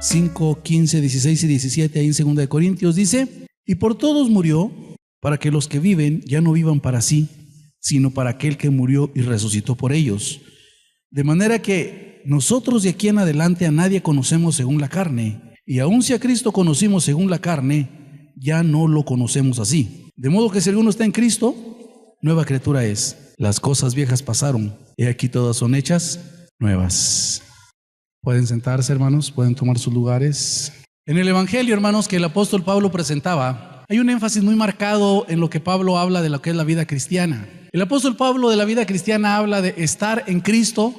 5, 15, 16 y 17, ahí en 2 de Corintios dice: y por todos murió, para que los que viven ya no vivan para sí, sino para aquel que murió y resucitó por ellos. De manera que nosotros de aquí en adelante a nadie conocemos según la carne, y aun si a Cristo conocimos según la carne, ya no lo conocemos así. De modo que si alguno está en Cristo, nueva criatura es. Las cosas viejas pasaron, y aquí todas son hechas nuevas. Pueden sentarse, hermanos, pueden tomar sus lugares. En el Evangelio, hermanos, que el apóstol Pablo presentaba, hay un énfasis muy marcado en lo que Pablo habla de lo que es la vida cristiana. El apóstol Pablo de la vida cristiana habla de estar en Cristo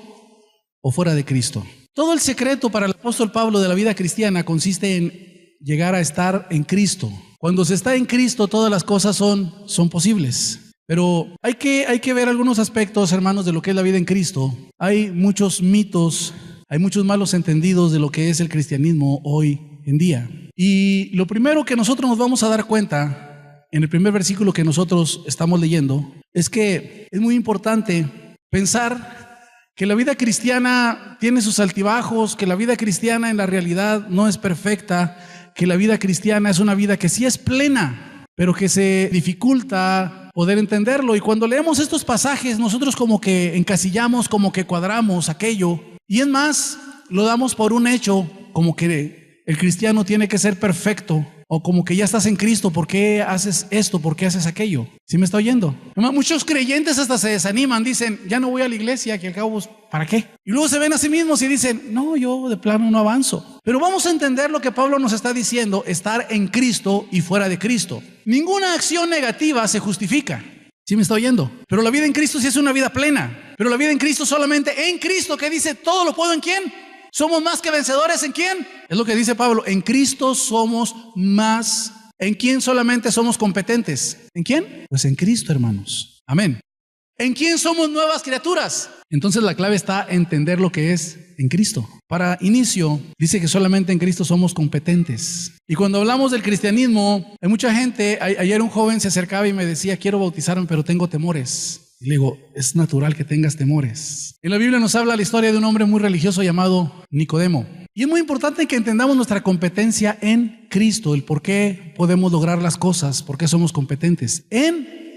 o fuera de Cristo. Todo el secreto para el apóstol Pablo de la vida cristiana consiste en llegar a estar en Cristo. Cuando se está en Cristo, todas las cosas son posibles. Pero hay que ver algunos aspectos, hermanos, de lo que es la vida en Cristo. Hay muchos mitos, hay muchos malos entendidos de lo que es el cristianismo hoy en día. Y lo primero que nosotros nos vamos a dar cuenta en el primer versículo que nosotros estamos leyendo es que es muy importante pensar que la vida cristiana tiene sus altibajos, que la vida cristiana en la realidad no es perfecta, que la vida cristiana es una vida que sí es plena, pero que se dificulta poder entenderlo. Y cuando leemos estos pasajes, nosotros como que encasillamos, como que cuadramos aquello, y es más, lo damos por un hecho, como que el cristiano tiene que ser perfecto, o como que ya estás en Cristo, ¿por qué haces esto? ¿Por qué haces aquello? ¿Sí me está oyendo? Muchos creyentes hasta se desaniman, dicen, ya no voy a la iglesia, que al cabo, ¿para qué? Y luego se ven a sí mismos y dicen, no, yo de plano no avanzo. Pero vamos a entender lo que Pablo nos está diciendo, estar en Cristo y fuera de Cristo. Ninguna acción negativa se justifica. ¿Sí me está oyendo? Pero la vida en Cristo sí es una vida plena. Pero la vida en Cristo solamente en Cristo, que dice, todo lo puedo en ¿quién? ¿Somos más que vencedores en quién? Es lo que dice Pablo, en Cristo somos más. ¿En quién solamente somos competentes? ¿En quién? Pues en Cristo, hermanos. Amén. ¿En quién somos nuevas criaturas? Entonces la clave está en entender lo que es en Cristo. Para inicio, dice que solamente en Cristo somos competentes. Y cuando hablamos del cristianismo, hay mucha gente, ayer un joven se acercaba y me decía, quiero bautizarme, pero tengo temores. Y le digo, es natural que tengas temores. En la Biblia nos habla la historia de un hombre muy religioso llamado Nicodemo. Y es muy importante que entendamos nuestra competencia en Cristo, el por qué podemos lograr las cosas, por qué somos competentes.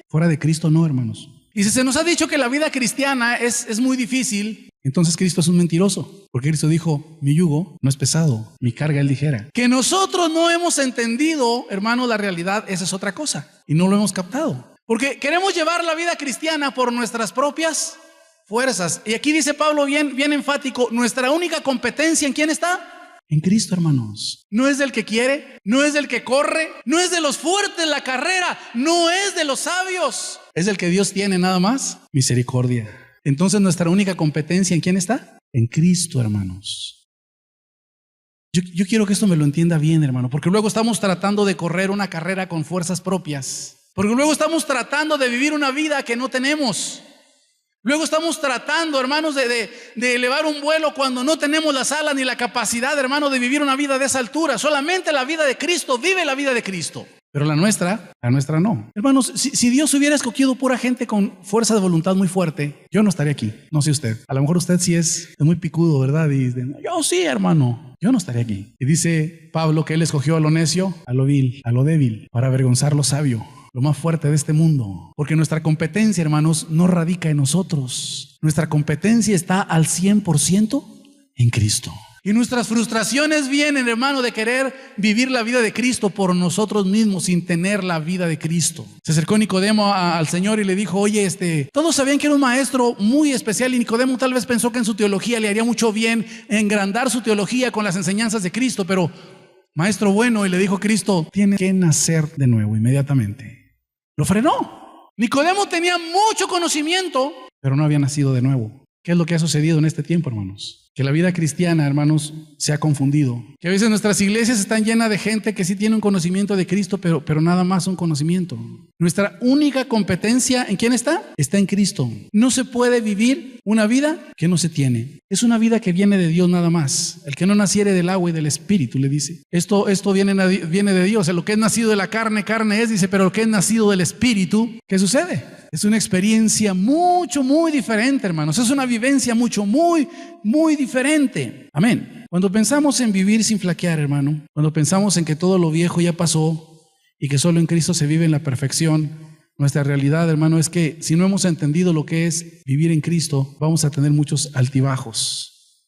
Fuera de Cristo no, hermanos. Y si se nos ha dicho que la vida cristiana es muy difícil, entonces Cristo es un mentiroso. Porque Cristo dijo, mi yugo no es pesado, mi carga es ligera. Que nosotros no hemos entendido, hermanos, la realidad, esa es otra cosa. Y no lo hemos captado. Porque queremos llevar la vida cristiana por nuestras propias fuerzas. Y aquí dice Pablo bien enfático, nuestra única competencia, ¿en quién está? En Cristo, hermanos. No es del que quiere, no es del que corre, no es de los fuertes en la carrera, no es de los sabios. Es del que Dios tiene nada más misericordia. Entonces nuestra única competencia, ¿en quién está? En Cristo, hermanos. Yo quiero que esto me lo entienda bien, hermano, porque luego estamos tratando de correr una carrera con fuerzas propias. Porque luego estamos tratando de vivir una vida que no tenemos. Luego estamos tratando, hermanos, de elevar un vuelo cuando no tenemos las alas ni la capacidad, hermano, de vivir una vida de esa altura. Solamente la vida de Cristo vive la vida de Cristo. Pero la nuestra no. Hermanos, si Dios hubiera escogido pura gente con fuerza de voluntad muy fuerte, yo no estaría aquí. No sé usted. A lo mejor usted sí es muy picudo, ¿verdad? Y dice, yo sí, hermano. Yo no estaría aquí. Y dice Pablo que él escogió a lo necio, a lo vil, a lo débil, para avergonzar lo sabio, lo más fuerte de este mundo. Porque nuestra competencia, hermanos, no radica en nosotros. Nuestra competencia está al 100% en Cristo. Y nuestras frustraciones vienen, hermano, de querer vivir la vida de Cristo por nosotros mismos sin tener la vida de Cristo. Se acercó Nicodemo al Señor y le dijo, oye, todos sabían que era un maestro muy especial y Nicodemo tal vez pensó que en su teología le haría mucho bien engrandar su teología con las enseñanzas de Cristo, pero maestro bueno, y le dijo Cristo, tiene que nacer de nuevo inmediatamente. Lo frenó. Nicodemo tenía mucho conocimiento, pero no había nacido de nuevo. ¿Qué es lo que ha sucedido en este tiempo, hermanos? Que la vida cristiana, hermanos, se ha confundido. Que a veces nuestras iglesias están llenas de gente que sí tiene un conocimiento de Cristo, pero nada más un conocimiento. Nuestra única competencia, ¿en quién está? Está en Cristo. No se puede vivir una vida que no se tiene. Es una vida que viene de Dios nada más. El que no naciere del agua y del Espíritu, le dice. Esto viene de Dios. O sea, lo que es nacido de la carne, carne es, dice, pero lo que es nacido del Espíritu, ¿qué sucede? Es una experiencia muy diferente, hermanos. Es una vivencia muy diferente. Amén. Cuando pensamos en vivir sin flaquear, hermano, cuando pensamos en que todo lo viejo ya pasó y que solo en Cristo se vive en la perfección, nuestra realidad, hermano, es que si no hemos entendido lo que es vivir en Cristo, vamos a tener muchos altibajos.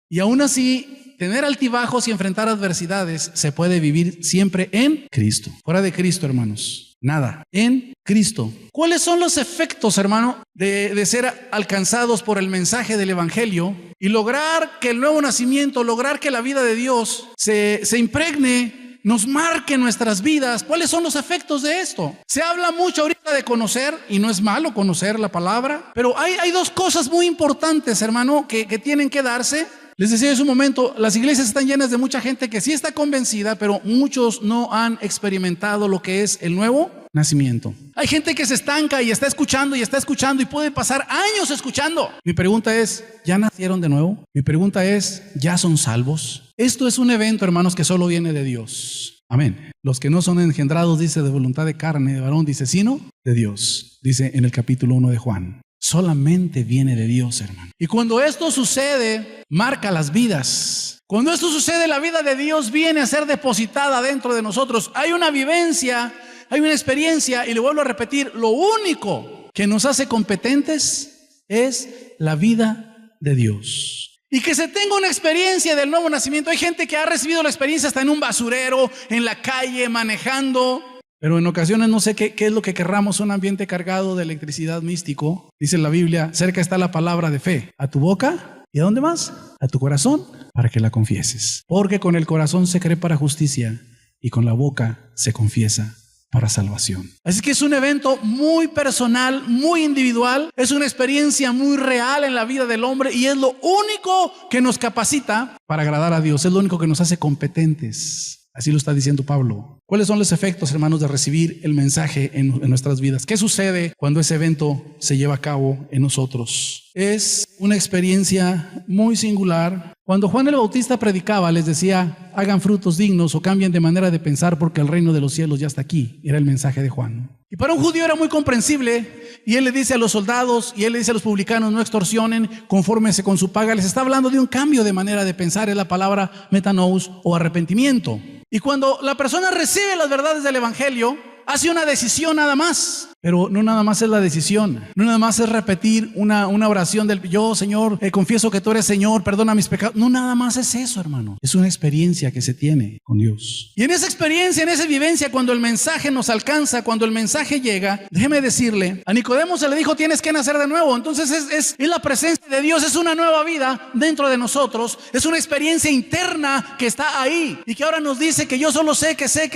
Y aún así, tener altibajos y enfrentar adversidades se puede vivir siempre en Cristo. Fuera de Cristo, hermanos, nada. En Cristo. ¿Cuáles son los efectos, hermano, de ser alcanzados por el mensaje del Evangelio y lograr que el nuevo nacimiento, lograr que la vida de Dios se impregne, nos marque nuestras vidas? ¿Cuáles son los efectos de esto? Se habla mucho ahorita de conocer, y no es malo conocer la palabra, pero hay dos cosas muy importantes, hermano, que tienen que darse. Les decía hace un momento, las iglesias están llenas de mucha gente que sí está convencida, pero muchos no han experimentado lo que es el nuevo nacimiento. Hay gente que se estanca y está escuchando y puede pasar años escuchando. Mi pregunta es, ¿ya nacieron de nuevo? Mi pregunta es, ¿ya son salvos? Esto es un evento, hermanos, que solo viene de Dios. Amén. Los que no son engendrados, dice, de voluntad de carne, de varón, dice, sino de Dios. Dice en el capítulo 1 de Juan. Solamente viene de Dios, hermano. Y cuando esto sucede, marca las vidas. Cuando esto sucede, la vida de Dios viene a ser depositada dentro de nosotros. Hay una vivencia, hay una experiencia, y le vuelvo a repetir, lo único que nos hace competentes es la vida de Dios. Y que se tenga una experiencia del nuevo nacimiento. Hay gente que ha recibido la experiencia hasta en un basurero, en la calle, manejando. Pero en ocasiones no sé qué es lo que querramos, un ambiente cargado de electricidad místico. Dice la Biblia, cerca está la palabra de fe. A tu boca, ¿y a dónde más? A tu corazón, para que la confieses. Porque con el corazón se cree para justicia y con la boca se confiesa para salvación. Así que es un evento muy personal, muy individual. Es una experiencia muy real en la vida del hombre y es lo único que nos capacita para agradar a Dios. Es lo único que nos hace competentes. Así lo está diciendo Pablo. ¿Cuáles son los efectos, hermanos, de recibir el mensaje en nuestras vidas? ¿Qué sucede cuando ese evento se lleva a cabo en nosotros? Es una experiencia muy singular. Cuando Juan el Bautista predicaba, les decía, hagan frutos dignos o cambien de manera de pensar porque el reino de los cielos ya está aquí. Era el mensaje de Juan. Y para un judío era muy comprensible. Y él le dice a los soldados y él le dice a los publicanos, no extorsionen, confórmense con su paga. Les está hablando de un cambio de manera de pensar. Es la palabra metanous o arrepentimiento. Y cuando la persona recibe las verdades del Evangelio, hace una decisión nada más. Pero no nada más es la decisión, no nada más es repetir una oración del yo, Señor, confieso que tú eres Señor, perdona mis pecados. No nada más es eso, hermano. Es una experiencia que se tiene con Dios. Y en esa experiencia, en esa vivencia, cuando el mensaje nos alcanza, cuando el mensaje llega, déjeme decirle, a Nicodemo se le dijo, tienes que nacer de nuevo. Entonces es la presencia de Dios, es una nueva vida dentro de nosotros, es una experiencia interna que está ahí y que ahora nos dice que yo solo sé, que sé.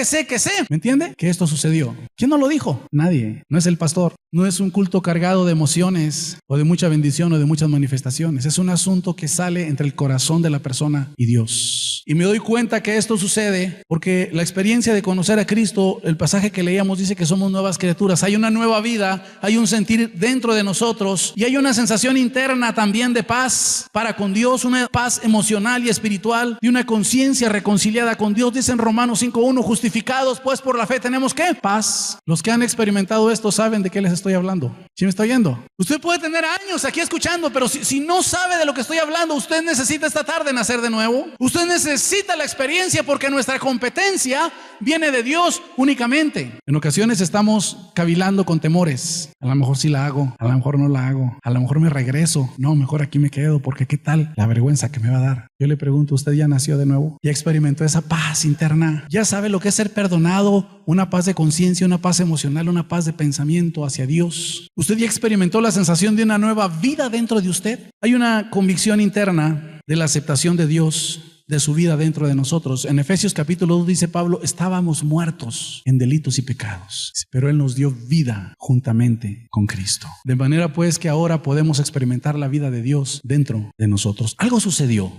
¿Me entiende? Que esto sucedió. ¿Quién no lo dijo? Nadie. No es el pastor, no es un culto cargado de emociones o de mucha bendición o de muchas manifestaciones. Es un asunto que sale entre el corazón de la persona y Dios. Y me doy cuenta que esto sucede porque la experiencia de conocer a Cristo, el pasaje que leíamos dice que somos nuevas criaturas. Hay una nueva vida, hay un sentir dentro de nosotros y hay una sensación interna también de paz para con Dios, una paz emocional y espiritual y una conciencia reconciliada con Dios. Dice en Romanos 5:1, justificados pues por la fe tenemos ¿qué? Paz. Los que han experimentado esto saben de qué les estoy hablando. ¿Sí me está oyendo? Usted puede tener años aquí escuchando, pero si no sabe de lo que estoy hablando, usted necesita esta tarde nacer de nuevo. Usted necesita la experiencia porque nuestra competencia viene de Dios únicamente. En ocasiones estamos cavilando con temores. A lo mejor sí la hago, a lo mejor no la hago, a lo mejor me regreso. No, mejor aquí me quedo porque ¿qué tal la vergüenza que me va a dar? Yo le pregunto, ¿usted ya nació de nuevo? ¿Ya experimentó esa paz interna? ¿Ya sabe lo que es ser perdonado? Una paz de conciencia, una paz emocional, una paz de pensamiento hacia Dios. ¿Usted ya experimentó la sensación de una nueva vida dentro de usted? Hay una convicción interna de la aceptación de Dios, de su vida dentro de nosotros. En Efesios capítulo 2 dice Pablo, estábamos muertos en delitos y pecados, pero Él nos dio vida juntamente con Cristo. De manera pues que ahora podemos experimentar la vida de Dios dentro de nosotros. Algo sucedió.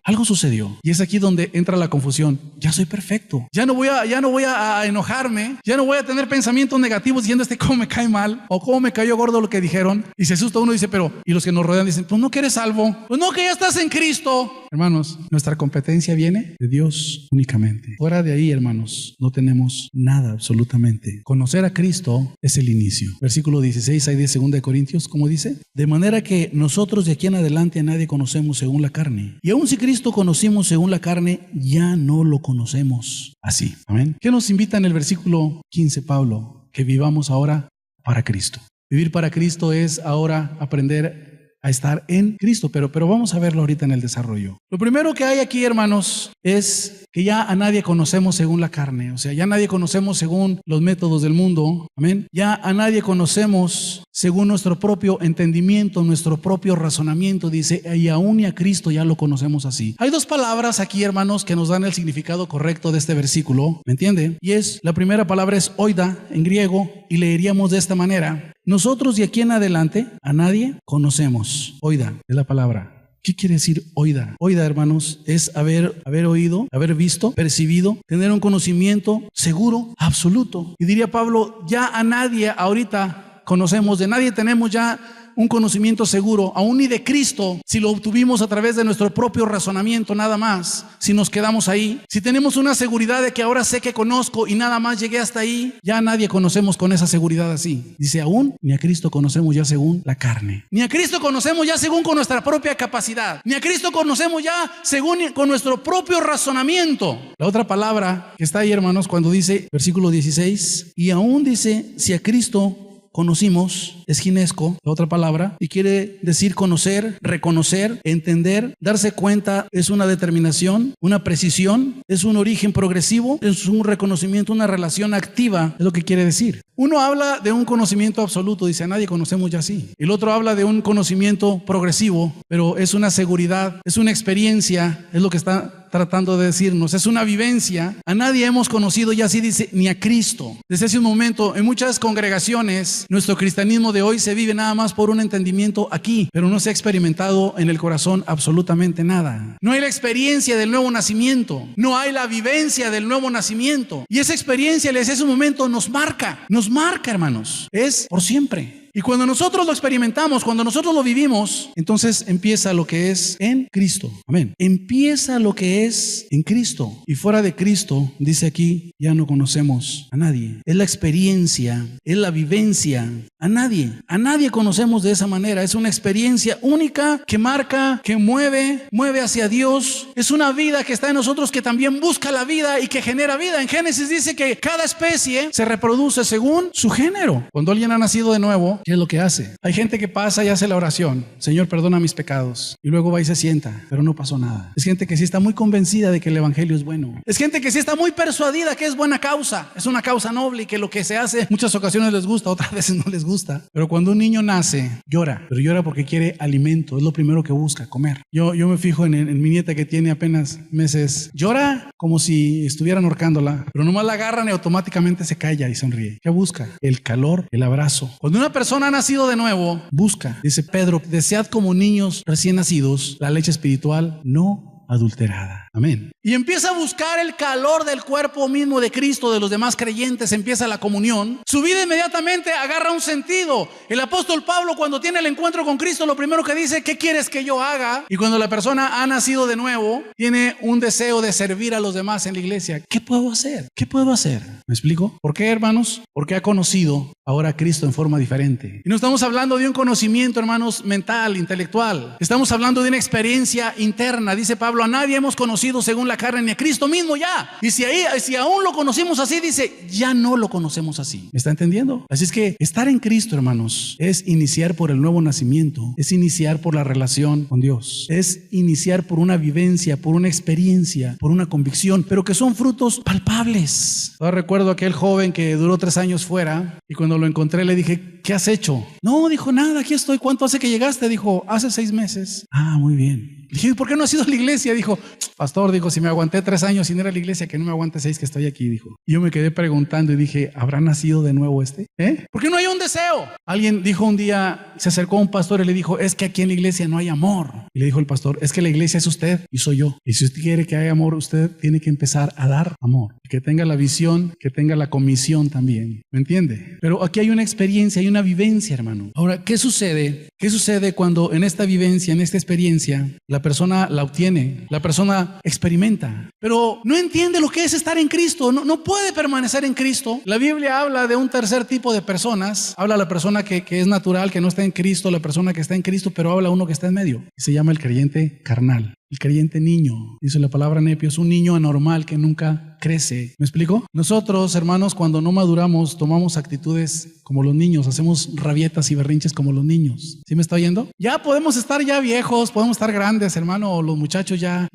Y es aquí donde entra la confusión. Ya soy perfecto. Ya no voy a enojarme. Ya no voy a tener pensamientos negativos diciendo cómo me cae mal o cómo me cayó gordo lo que dijeron. Y se asusta uno y dice, y los que nos rodean dicen, pues no que eres salvo. Pues no que ya estás en Cristo. Hermanos, nuestra competencia viene de Dios únicamente. Fuera de ahí, hermanos, no tenemos nada absolutamente. Conocer a Cristo es el inicio. Versículo 16 ahí de 2 de Corintios, ¿cómo dice? De manera que nosotros de aquí en adelante a nadie conocemos según la carne. Y aun si Cristo conocimos según la carne, ya no lo conocemos así. Amén. ¿Qué nos invita en el versículo 15, Pablo? Que vivamos ahora para Cristo. Vivir para Cristo es ahora aprender a estar en Cristo, pero vamos a verlo ahorita en el desarrollo. Lo primero que hay aquí, hermanos, es que ya a nadie conocemos según la carne, o sea, ya nadie conocemos según los métodos del mundo, amén. Ya a nadie conocemos según nuestro propio entendimiento, nuestro propio razonamiento, dice, y aún y a Cristo ya lo conocemos así. Hay dos palabras aquí, hermanos, que nos dan el significado correcto de este versículo, ¿me entienden? Y la primera palabra es oida en griego, y leeríamos de esta manera: nosotros de aquí en adelante a nadie conocemos. Oida es la palabra. ¿Qué quiere decir oida? Oida, hermanos, es haber oído, haber visto, percibido, tener un conocimiento seguro, absoluto. Y diría Pablo, ya a nadie ahorita conocemos, de nadie tenemos ya un conocimiento seguro, aún ni de Cristo, si lo obtuvimos a través de nuestro propio razonamiento nada más, si nos quedamos ahí, si tenemos una seguridad de que ahora sé que conozco y nada más llegué hasta ahí, ya a nadie conocemos con esa seguridad así. Dice, aún ni a Cristo conocemos ya según la carne, ni a Cristo conocemos ya según con nuestra propia capacidad, ni a Cristo conocemos ya según con nuestro propio razonamiento. La otra palabra que está ahí, hermanos, cuando dice, versículo 16, y aún dice, si a Cristo conocimos, es ginesco, la otra palabra, y quiere decir conocer, reconocer, entender, darse cuenta, es una determinación, una precisión, es un origen progresivo, es un reconocimiento, una relación activa, es lo que quiere decir. Uno habla de un conocimiento absoluto, dice, a nadie conocemos ya así. El otro habla de un conocimiento progresivo, pero es una seguridad, es una experiencia, es lo que está tratando de decirnos, es una vivencia. A nadie hemos conocido ya así, dice, ni a Cristo. Desde hace un momento, en muchas congregaciones, nuestro cristianismo de hoy se vive nada más por un entendimiento aquí, pero no se ha experimentado en el corazón absolutamente nada. No hay la experiencia del nuevo nacimiento, no hay la vivencia del nuevo nacimiento. Y esa experiencia, desde ese momento, nos marca, hermanos, es por siempre. Y cuando nosotros lo experimentamos, cuando nosotros lo vivimos, entonces empieza lo que es en Cristo. Amén. Empieza lo que es en Cristo. Y fuera de Cristo, dice aquí, ya no conocemos a nadie. Es la experiencia, es la vivencia. A nadie conocemos de esa manera. Es una experiencia única que marca, que mueve hacia Dios. Es una vida que está en nosotros, que también busca la vida y que genera vida. En Génesis dice que cada especie se reproduce según su género. Cuando alguien ha nacido de nuevo, ¿qué es lo que hace? Hay gente que pasa y hace la oración, Señor, perdona mis pecados, y luego va y se sienta, pero no pasó nada. Es gente que sí está muy convencida de que el evangelio es bueno. Es gente que sí está muy persuadida que es buena causa, es una causa noble y que lo que se hace en muchas ocasiones les gusta, otras veces no les gusta. Pero cuando un niño nace, llora, pero llora porque quiere alimento, es lo primero que busca, comer. Yo me fijo en mi nieta que tiene apenas meses, llora como si estuvieran ahorcándola, pero nomás la agarran y automáticamente se calla y sonríe. ¿Qué busca? El calor, el abrazo. Cuando una persona ha nacido de nuevo, busca, dice Pedro, desead como niños recién nacidos la leche espiritual no adulterada. Amén. Y empieza a buscar el calor del cuerpo mismo de Cristo, de los demás creyentes, empieza la comunión. Su vida inmediatamente agarra un sentido. El apóstol Pablo, cuando tiene el encuentro con Cristo, lo primero que dice, ¿qué quieres que yo haga? Y cuando la persona ha nacido de nuevo, tiene un deseo de servir a los demás en la iglesia. ¿Qué puedo hacer? ¿Qué puedo hacer? ¿Me explico? ¿Por qué, hermanos? Porque ha conocido ahora a Cristo en forma diferente. Y no estamos hablando de un conocimiento, hermanos, mental, intelectual. Estamos hablando de una experiencia interna. Dice Pablo, a nadie hemos conocido según la carne, ni a Cristo mismo ya. Y si aún lo conocimos así, dice, ya no lo conocemos así. ¿Me está entendiendo? Así es que estar en Cristo, hermanos, es iniciar por el nuevo nacimiento, es iniciar por la relación con Dios, es iniciar por una vivencia, por una experiencia, por una convicción, pero que son frutos palpables. Yo recuerdo aquel joven que duró 3 años fuera y cuando lo encontré le dije, ¿qué has hecho? No, dijo, nada, aquí estoy. ¿Cuánto hace que llegaste? Dijo, hace 6 meses. Ah, muy bien. Le dije, ¿por qué no has ido a la iglesia? Dijo, pastor, dijo, si me aguanté 3 años sin ir a la iglesia, que no me aguante 6 que estoy aquí, dijo. Y yo me quedé preguntando y dije, ¿habrá nacido de nuevo este? ¿Por qué no hay un deseo? Alguien dijo un día, se acercó a un pastor y le dijo, es que aquí en la iglesia no hay amor. Y le dijo el pastor, es que la iglesia es usted y soy yo. Y si usted quiere que haya amor, usted tiene que empezar a dar amor. Que tenga la visión, que tenga la comisión también. ¿Me entiende? Pero aquí hay una experiencia, hay una vivencia, hermano. Ahora, ¿qué sucede? ¿Qué sucede cuando en esta vivencia, en esta experiencia, la persona la obtiene, la persona experimenta, pero no entiende lo que es estar en Cristo, no puede permanecer en Cristo. La Biblia habla de un tercer tipo de personas, habla la persona que es natural, que no está en Cristo, la persona que está en Cristo, pero habla uno que está en medio, y se llama el creyente carnal. El creyente niño, dice la palabra nepio, es un niño anormal que nunca crece. ¿Me explico? Nosotros, hermanos, cuando no maduramos, tomamos actitudes como los niños, hacemos rabietas y berrinches como los niños. ¿Sí me está oyendo? Ya podemos estar ya viejos, podemos estar grandes, hermano, los muchachos ya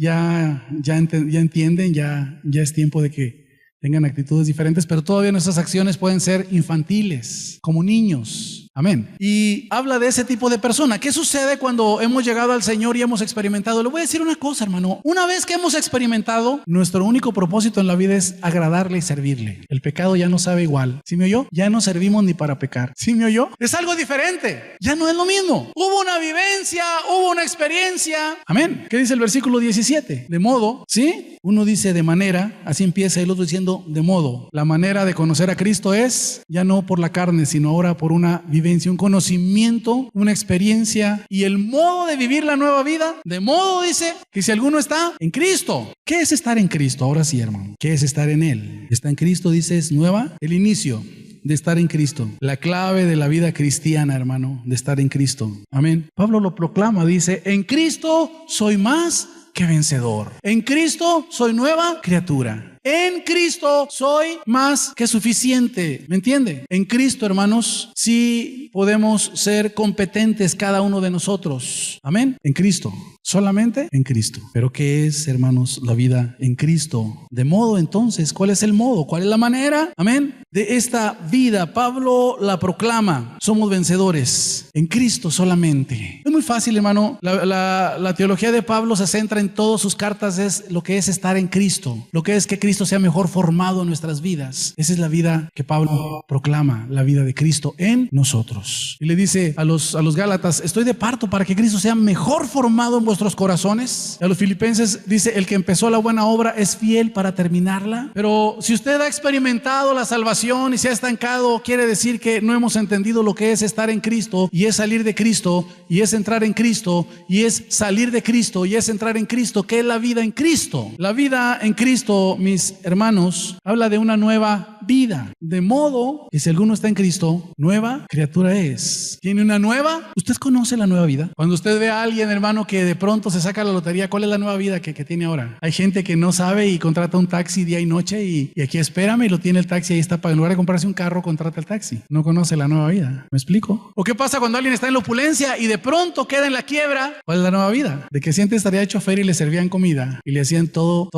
entienden, ya es tiempo de que tengan actitudes diferentes, pero todavía nuestras acciones pueden ser infantiles, como niños. Amén. Y habla de ese tipo de persona. ¿Qué sucede cuando hemos llegado al Señor y hemos experimentado? Le voy a decir una cosa, hermano. Una vez que hemos experimentado, nuestro único propósito en la vida es agradarle y servirle. El pecado ya no sabe igual. ¿Sí me oyó? Ya no servimos ni para pecar. ¿Sí me oyó? Es algo diferente. Ya no es lo mismo. Hubo una vivencia, hubo una experiencia. Amén. ¿Qué dice el versículo 17? De modo, ¿sí? Uno dice de manera, así empieza, y el otro diciendo de modo. La manera de conocer a Cristo es ya no por la carne, sino ahora por una vivencia, un conocimiento, una experiencia y el modo de vivir la nueva vida. De modo, dice, que si alguno está en Cristo. ¿Qué es estar en Cristo? Ahora sí, hermano. ¿Qué es estar en Él? Está en Cristo, dice, es nueva. El inicio de estar en Cristo. La clave de la vida cristiana, hermano, de estar en Cristo. Amén. Pablo lo proclama, dice, en Cristo soy más que vencedor. En Cristo soy nueva criatura. En Cristo soy más que suficiente. ¿Me entiende? En Cristo, hermanos, sí podemos ser competentes cada uno de nosotros. Amén. En Cristo. Solamente en Cristo. Pero ¿qué es, hermanos, la vida en Cristo? De modo, entonces, ¿cuál es el modo? ¿Cuál es la manera? Amén. De esta vida, Pablo la proclama. Somos vencedores en Cristo solamente. Es muy fácil, hermano. La teología de Pablo se centra en todas sus cartas, es lo que es estar en Cristo, lo que es que Cristo sea mejor formado en nuestras vidas. Esa es la vida que Pablo proclama, la vida de Cristo en nosotros. Y le dice a los Gálatas, estoy de parto para que Cristo sea mejor formado en vuestros corazones. A los Filipenses dice, el que empezó la buena obra es fiel para terminarla. Pero si usted ha experimentado la salvación y se ha estancado, quiere decir que no hemos entendido lo que es estar en Cristo, y es salir de Cristo, y es entrar en Cristo, y es salir de Cristo, y es entrar en Cristo. ¿Qué es la vida en Cristo? La vida en Cristo, mis hermanos, habla de una nueva vida. De modo que si alguno está en Cristo, nueva criatura es. ¿Tiene una nueva? ¿Usted conoce la nueva vida? Cuando usted ve a alguien, hermano, que de pronto se saca la lotería, ¿cuál es la nueva vida que tiene ahora? Hay gente que no sabe y contrata un taxi día y noche y aquí espérame y lo tiene el taxi, ahí está, en lugar de comprarse un carro, contrata el taxi. No conoce la nueva vida. ¿Me explico? ¿O qué pasa cuando alguien está en la opulencia y de pronto queda en la quiebra? ¿Cuál es la nueva vida? De que siempre estaría de chofer y le servían comida y le hacían todo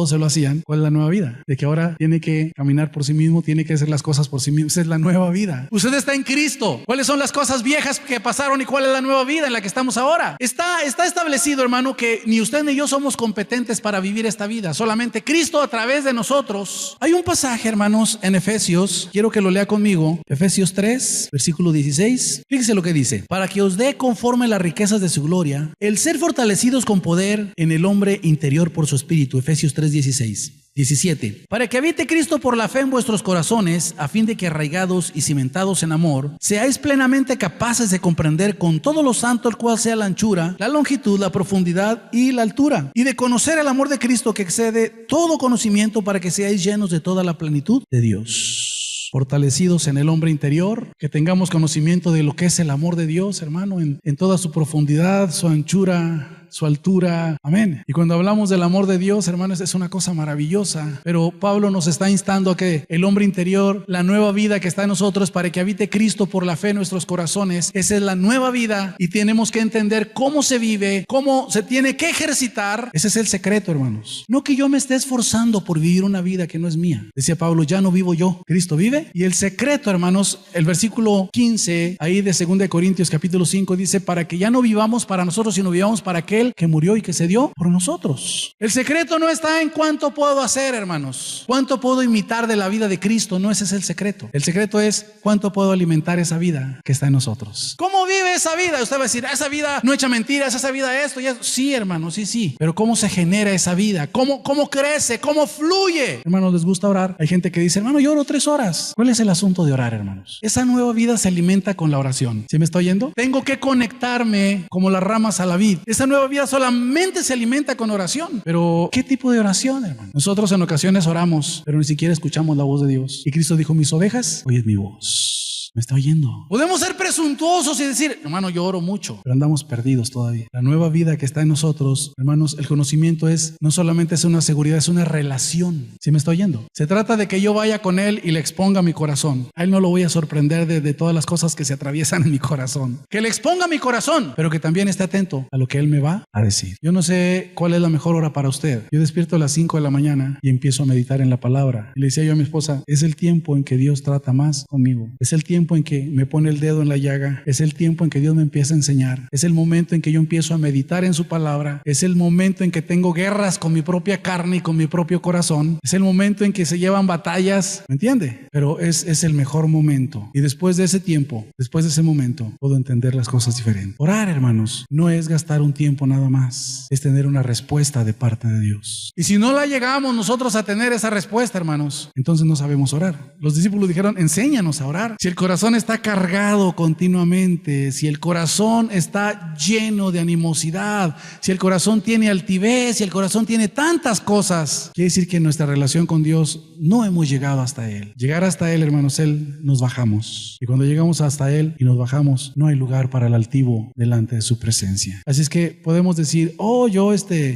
se lo hacían. ¿Cuál es la nueva vida? De que ahora tiene que caminar por sí mismo, tiene que hacer las cosas por sí mismo. Esa es la nueva vida. Usted está en Cristo. ¿Cuáles son las cosas viejas que pasaron y cuál es la nueva vida en la que estamos ahora? Está establecido, hermano, que ni usted ni yo somos competentes para vivir esta vida. Solamente Cristo a través de nosotros. Hay un pasaje, hermanos, en Efesios. Quiero que lo lea conmigo. Efesios 3, versículo 16. Fíjese lo que dice. Para que os dé conforme las riquezas de su gloria, el ser fortalecidos con poder en el hombre interior por su espíritu. Efesios 3, 17. Para que habite Cristo por la fe en vuestros corazones, a fin de que arraigados y cimentados en amor, seáis plenamente capaces de comprender con todo lo santo el cual sea la anchura, la longitud, la profundidad y la altura, y de conocer el amor de Cristo que excede todo conocimiento, para que seáis llenos de toda la plenitud de Dios. Fortalecidos en el hombre interior, que tengamos conocimiento de lo que es el amor de Dios, hermano, en toda su profundidad, su anchura, su altura. Amén. Y cuando hablamos del amor de Dios, hermanos, es una cosa maravillosa. Pero Pablo nos está instando a que el hombre interior, la nueva vida que está en nosotros, para que habite Cristo por la fe en nuestros corazones, esa es la nueva vida y tenemos que entender cómo se vive, cómo se tiene que ejercitar. Ese es el secreto, hermanos. No que yo me esté esforzando por vivir una vida que no es mía. Decía Pablo, ya no vivo yo, Cristo vive. Y el secreto, hermanos, el versículo 15, ahí de 2 Corintios capítulo 5, dice, para que ya no vivamos para nosotros, sino vivamos para aquel que murió y que se dio por nosotros. El secreto no está en cuánto puedo hacer, hermanos, cuánto puedo imitar de la vida de Cristo. No, ese es el secreto. El secreto es cuánto puedo alimentar esa vida que está en nosotros. ¿Cómo vive esa vida? Usted va a decir, esa vida no echa mentiras, esa vida esto y eso. Sí, hermano, sí. Pero ¿cómo se genera esa vida? ¿Cómo crece? ¿Cómo fluye? Hermanos, ¿les gusta orar? Hay gente que dice, hermano, yo oro 3 horas. ¿Cuál es el asunto de orar, hermanos? Esa nueva vida se alimenta con la oración. ¿Sí me está oyendo? Tengo que conectarme como las ramas a la vid. Esa nueva vida vida solamente se alimenta con oración. Pero, ¿qué tipo de oración, hermano? Nosotros en ocasiones oramos, pero ni siquiera escuchamos la voz de Dios. Y Cristo dijo, mis ovejas oyen mi voz. ¿Me está oyendo? Podemos ser presuntuosos y decir, hermano, yo oro mucho, pero andamos perdidos todavía. La nueva vida que está en nosotros, hermanos, el conocimiento no solamente es una seguridad, es una relación. ¿Sí me está oyendo? Se trata de que yo vaya con Él y le exponga mi corazón. A Él no lo voy a sorprender de todas las cosas que se atraviesan en mi corazón. Que le exponga mi corazón, pero que también esté atento a lo que Él me va a decir. Yo no sé cuál es la mejor hora para usted. Yo despierto a las 5 de la mañana y empiezo a meditar en la palabra. Y le decía yo a mi esposa, es el tiempo en que Dios trata más conmigo. Es el tiempo en que me pone el dedo en la llaga. Es el tiempo en que Dios me empieza a enseñar. Es el momento en que yo empiezo a meditar en su palabra. Es el momento en que tengo guerras con mi propia carne y con mi propio corazón. Es el momento en que se llevan batallas, ¿me entiende? Pero es el mejor momento. Y después de ese tiempo, después de ese momento, puedo entender las cosas diferentes. Orar, hermanos, no es gastar un tiempo nada más. Es tener una respuesta de parte de Dios. Y si no la llegamos nosotros a tener esa respuesta, hermanos, entonces no sabemos orar. Los discípulos dijeron, enséñanos a orar. Si el corazón está cargado continuamente, si el corazón está lleno de animosidad, si el corazón tiene altivez, si el corazón tiene tantas cosas, quiere decir que en nuestra relación con Dios no hemos llegado hasta Él. Llegar hasta Él, hermanos, nos bajamos. Y cuando llegamos hasta Él y nos bajamos, no hay lugar para el altivo delante de su presencia. Así es que podemos decir, yo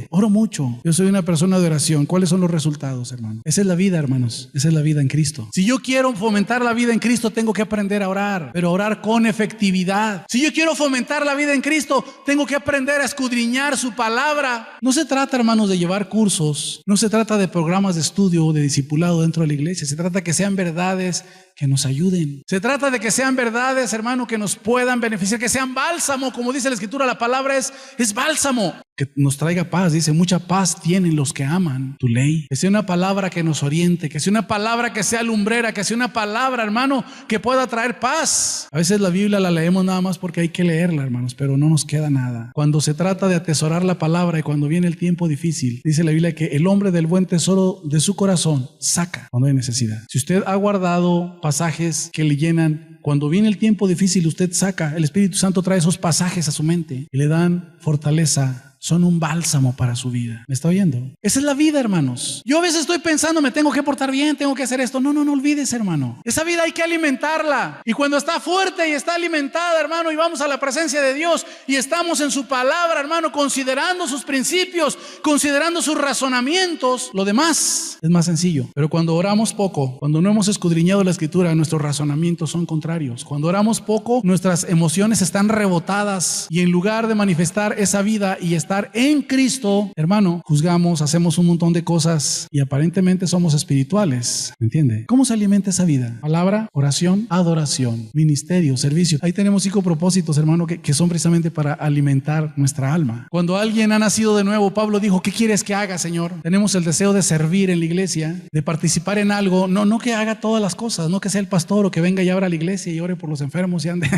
oro mucho, yo soy una persona de oración. ¿Cuáles son los resultados, hermano? Esa es la vida, hermanos. Esa es la vida en Cristo. Si yo quiero fomentar la vida en Cristo, tengo que aprender a orar. Pero orar con efectividad. Si yo quiero fomentar la vida en Cristo, tengo que aprender a escudriñar su palabra. No se trata, hermanos, de llevar cursos. No se trata de programas de estudio o de discipulado dentro de la iglesia. Se trata de que sean verdades que nos ayuden. Se trata de que sean verdades, hermano, que nos puedan beneficiar, que sean bálsamo, como dice la Escritura. La palabra es bálsamo. Que nos traiga paz. Dice, mucha paz tienen los que aman tu ley. Que sea una palabra que nos oriente, que sea una palabra que sea lumbrera, que sea una palabra, hermano, que pueda traer paz. A veces la Biblia la leemos nada más porque hay que leerla, hermanos, pero no nos queda nada. Cuando se trata de atesorar la palabra y cuando viene el tiempo difícil, dice la Biblia que el hombre del buen tesoro de su corazón saca cuando hay necesidad. Si usted ha guardado pasajes que le llenan, cuando viene el tiempo difícil, usted saca, el Espíritu Santo trae esos pasajes a su mente y le dan fortaleza. Son un bálsamo para su vida. ¿Me está oyendo? Esa es la vida, hermanos. Yo a veces estoy pensando, me tengo que portar bien, tengo que hacer esto. No olvides, hermano. Esa vida hay que alimentarla. Y cuando está fuerte y está alimentada, hermano, y vamos a la presencia de Dios y estamos en su palabra, hermano, considerando sus principios, considerando sus razonamientos, lo demás es más sencillo. Pero cuando oramos poco, cuando no hemos escudriñado la Escritura, nuestros razonamientos son contrarios. Cuando oramos poco, nuestras emociones están rebotadas y en lugar de manifestar esa vida y estar en Cristo, hermano, juzgamos, hacemos un montón de cosas y aparentemente somos espirituales. ¿Me entiende? ¿Cómo se alimenta esa vida? Palabra, oración, adoración, ministerio, servicio. Ahí tenemos 5 propósitos, hermano, que son precisamente para alimentar nuestra alma. Cuando alguien ha nacido de nuevo, Pablo dijo, ¿qué quieres que haga, Señor? Tenemos el deseo de servir en la iglesia, de participar en algo, no que haga todas las cosas, no que sea el pastor o que venga y abra la iglesia y ore por los enfermos y ande.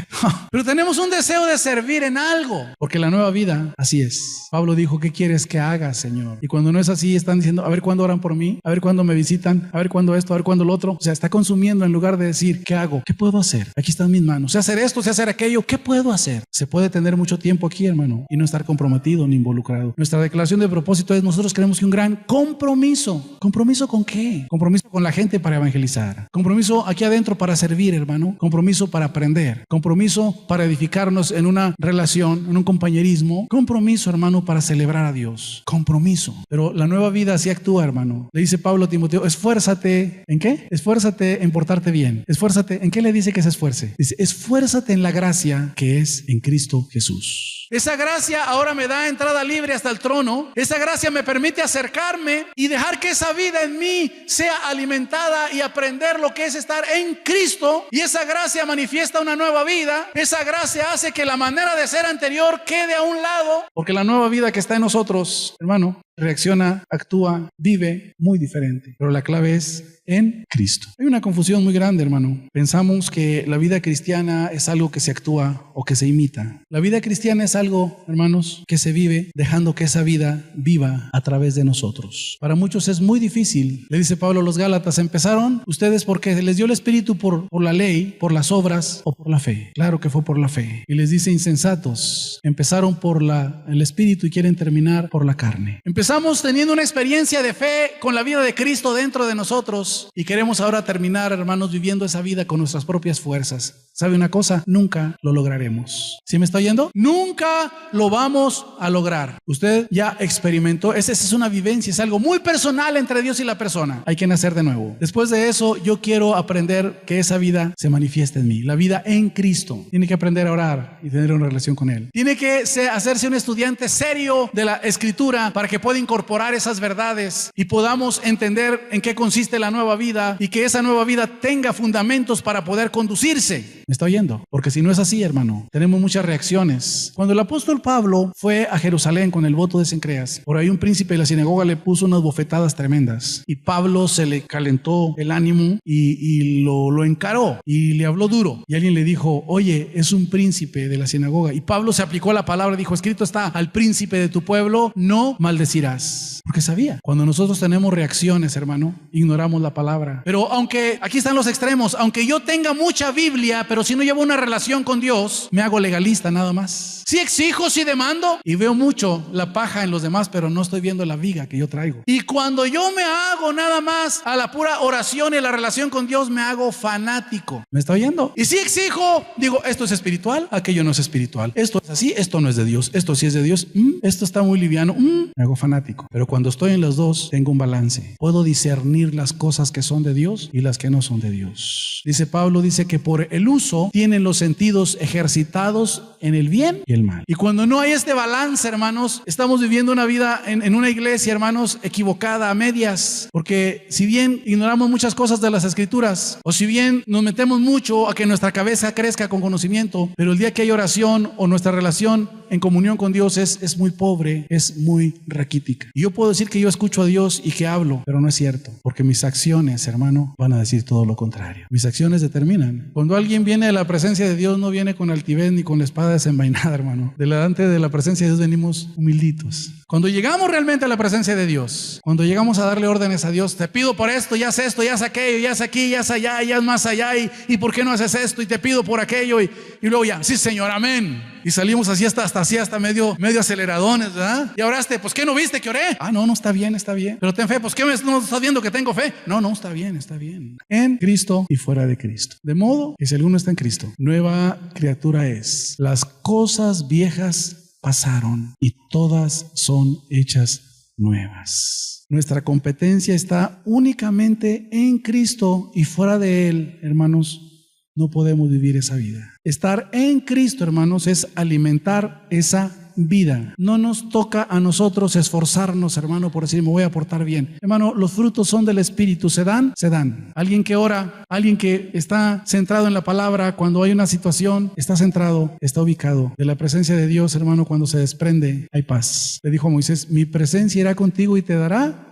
Pero tenemos un deseo de servir en algo, porque la nueva vida así es. Pablo dijo, ¿qué quieres que haga, Señor? Y cuando no es así, están diciendo, a ver cuándo oran por mí, a ver cuándo me visitan, a ver cuándo esto, a ver cuándo lo otro. O sea, está consumiendo en lugar de decir, ¿qué hago? ¿Qué puedo hacer? Aquí están mis manos. Sé hacer esto, sé hacer aquello. ¿Qué puedo hacer? Se puede tener mucho tiempo aquí, hermano, y no estar comprometido ni involucrado. Nuestra declaración de propósito es, nosotros queremos que un gran compromiso. ¿Compromiso con qué? Compromiso con la gente para evangelizar. Compromiso aquí adentro para servir, hermano. Compromiso para aprender. Compromiso para edificarnos en una relación, en un compañerismo. Compromiso, hermano, para celebrar a Dios. Compromiso. Pero la nueva vida así actúa, hermano. Le dice Pablo a Timoteo, esfuérzate. ¿En qué? Esfuérzate en portarte bien. Esfuérzate. ¿En qué le dice que se esfuerce? Dice, esfuérzate en la gracia que es en Cristo Jesús. Esa gracia ahora me da entrada libre hasta el trono. Esa gracia me permite acercarme y dejar que esa vida en mí sea alimentada y aprender lo que es estar en Cristo. Y esa gracia manifiesta una nueva vida. Esa gracia hace que la manera de ser anterior quede a un lado. Porque la nueva vida que está en nosotros, hermano, reacciona, actúa, vive muy diferente. Pero la clave es en Cristo. Hay una confusión muy grande, hermano. Pensamos que la vida cristiana es algo que se actúa o que se imita. La vida cristiana es algo, hermanos, que se vive dejando que esa vida viva a través de nosotros. Para muchos es muy difícil. Le dice Pablo a los Gálatas, ¿empezaron ustedes porque les dio el Espíritu por la ley, por las obras o por la fe? Claro que fue por la fe. Y les dice, insensatos, empezaron por el Espíritu y quieren terminar por la carne. Empezamos teniendo una experiencia de fe con la vida de Cristo dentro de nosotros y queremos ahora terminar, hermanos, viviendo esa vida con nuestras propias fuerzas. ¿Sabe una cosa? Nunca lo lograremos. ¿Sí me está oyendo? Nunca lo vamos a lograr. Usted ya experimentó, esa es una vivencia, es algo muy personal entre Dios y la persona. Hay que nacer de nuevo. Después de eso, yo quiero aprender que esa vida se manifieste en mí. La vida en Cristo. Tiene que aprender a orar y tener una relación con Él. Tiene que hacerse un estudiante serio de la Escritura para que pueda incorporar esas verdades y podamos entender en qué consiste la nueva vida y que esa nueva vida tenga fundamentos para poder conducirse. ¿Me está oyendo? Porque si no es así, hermano, tenemos muchas reacciones. Cuando el apóstol Pablo fue a Jerusalén con el voto de Cencreas, por ahí un príncipe de la sinagoga le puso unas bofetadas tremendas y Pablo se le calentó el ánimo y lo encaró y le habló duro. Y alguien le dijo, oye, es un príncipe de la sinagoga. Y Pablo se aplicó la palabra, dijo, escrito está, al príncipe de tu pueblo no maldecirás. Porque sabía. Cuando nosotros tenemos reacciones, hermano, ignoramos la palabra. Pero aunque, aquí están los extremos, aunque yo tenga mucha Biblia, pero si no llevo una relación con Dios, me hago legalista nada más. Sí exijo, sí demando y veo mucho la paja en los demás, pero no estoy viendo la viga que yo traigo. Y cuando yo me hago nada más a la pura oración y la relación con Dios, me hago fanático. ¿Me está oyendo? Y sí exijo, digo, esto es espiritual, aquello no es espiritual. Esto es así, esto no es de Dios. Esto sí es de Dios. Esto está muy liviano. Me hago fanático. Pero cuando estoy en los dos, tengo un balance. Puedo discernir las cosas que son de Dios y las que no son de Dios. Dice Pablo, dice que por el uso tienen los sentidos ejercitados en el bien y el mal. Y cuando no hay este balance, hermanos, estamos viviendo una vida en una iglesia, hermanos, equivocada, a medias. Porque si bien ignoramos muchas cosas de las Escrituras, o si bien nos metemos mucho a que nuestra cabeza crezca con conocimiento, pero el día que hay oración o nuestra relación en comunión con Dios es muy pobre, es muy raquítica. Y yo puedo decir que yo escucho a Dios y que hablo, pero no es cierto, porque mis acciones, hermano, van a decir todo lo contrario. Mis acciones determinan. Cuando alguien viene a la presencia de Dios, no viene con altivez ni con la espada desenvainada, hermano. Delante de la presencia de Dios venimos humilditos. Cuando llegamos realmente a la presencia de Dios, cuando llegamos a darle órdenes a Dios, te pido por esto, ya haz esto, ya haz aquello, ya haz aquí, ya haz allá, ya haz más allá, y ¿por qué no haces esto? Y te pido por aquello, y luego ya, sí Señor, amén. Y salimos así hasta medio aceleradones, ¿verdad? Y oraste, pues ¿qué no viste que oré? No está bien, está bien. Pero ten fe, pues ¿qué no estás viendo que tengo fe? No, está bien, está bien. En Cristo y fuera de Cristo. De modo que si alguno está en Cristo, nueva criatura es. Las cosas viejas pasaron y todas son hechas nuevas. Nuestra competencia está únicamente en Cristo y fuera de Él, hermanos, no podemos vivir esa vida. Estar en Cristo, hermanos, es alimentar esa vida. No nos toca a nosotros esforzarnos, hermano, por decir, me voy a portar bien. Hermano, los frutos son del Espíritu. ¿Se dan? Se dan. Alguien que ora, alguien que está centrado en la palabra, cuando hay una situación, está centrado, está ubicado. De la presencia de Dios, hermano, cuando se desprende, hay paz. Le dijo a Moisés, mi presencia irá contigo y te dará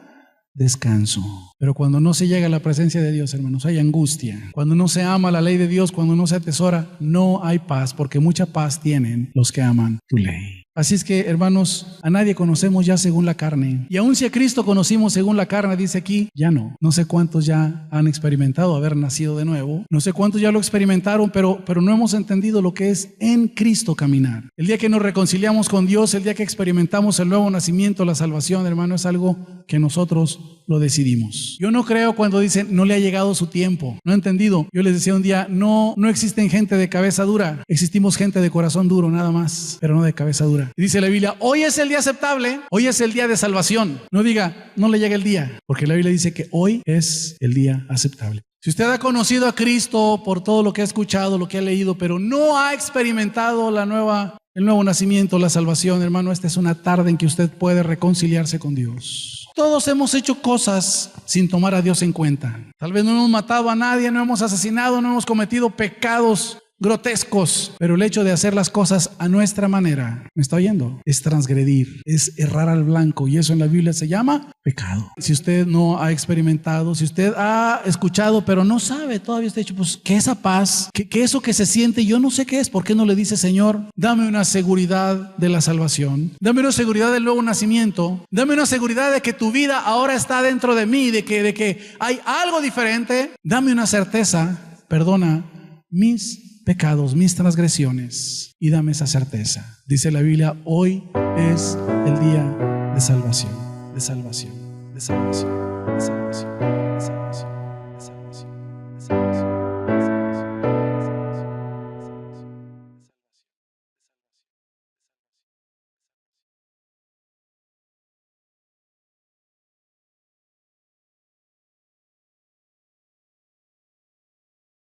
descanso. Pero cuando no se llega a la presencia de Dios, hermanos, hay angustia. Cuando no se ama la ley de Dios, cuando no se atesora, no hay paz, porque mucha paz tienen los que aman tu ley. Así es que, hermanos, a nadie conocemos ya según la carne. Y aun si a Cristo conocimos según la carne, dice aquí, ya no. No sé cuántos ya han experimentado haber nacido de nuevo. No sé cuántos ya lo experimentaron, pero no hemos entendido lo que es en Cristo caminar. El día que nos reconciliamos con Dios, el día que experimentamos el nuevo nacimiento, la salvación, hermano, es algo que nosotros lo decidimos. Yo no creo cuando dicen, no le ha llegado su tiempo. No he entendido. Yo les decía un día, no existen gente de cabeza dura. Existimos gente de corazón duro, nada más, pero no de cabeza dura. Y dice la Biblia, hoy es el día aceptable, hoy es el día de salvación. No diga, no le llega el día, porque la Biblia dice que hoy es el día aceptable. Si usted ha conocido a Cristo por todo lo que ha escuchado, lo que ha leído, pero no ha experimentado el nuevo nacimiento, la salvación, hermano, esta es una tarde en que usted puede reconciliarse con Dios. Todos hemos hecho cosas sin tomar a Dios en cuenta. Tal vez no hemos matado a nadie, no hemos asesinado, no hemos cometido pecados grotescos, pero el hecho de hacer las cosas a nuestra manera, ¿me está oyendo? Es transgredir, es errar al blanco, y eso en la Biblia se llama pecado. Si usted no ha experimentado, si usted ha escuchado pero no sabe, todavía está dicho, pues que esa paz, que eso que se siente, yo no sé qué es. ¿Por qué no le dice: Señor, dame una seguridad de la salvación, dame una seguridad del nuevo nacimiento, dame una seguridad de que tu vida ahora está dentro de mí, de que hay algo diferente? Dame una certeza, perdona mis pecados, mis transgresiones, y dame esa certeza. Dice la Biblia: hoy es el día de salvación, de salvación, de salvación, de salvación, de salvación, de salvación, de salvación.